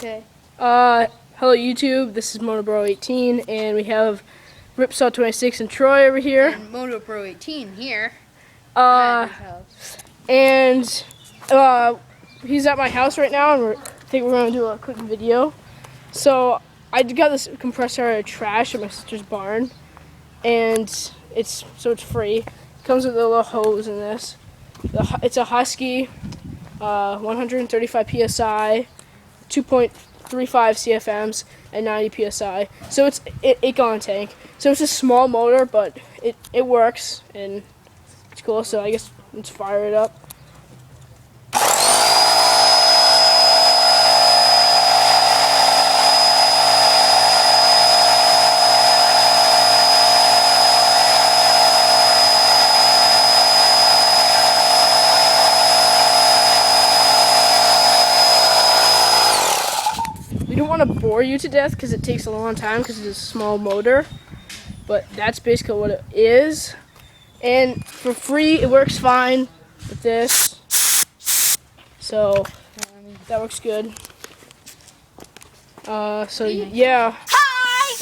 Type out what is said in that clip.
Okay. Hello YouTube, this is MotoBro18, and we have Ripsaw26 and Troy over here. And MotoBro18 here. And he's at my house right now, and I think we're going to do a quick video. So I got this compressor out of trash at my sister's barn, and it's free. It comes with a little hose in this. It's a Husky, 135 psi, 2.35 CFMs, and 90 psi. So it's an 8-gallon tank. So it's a small motor, but it works and it's cool. So I guess let's fire it up. We don't want to bore you to death because it takes a long time because it's a small motor, but that's basically what it is. And for free, it works fine with this, so that works good. So yeah. Hi!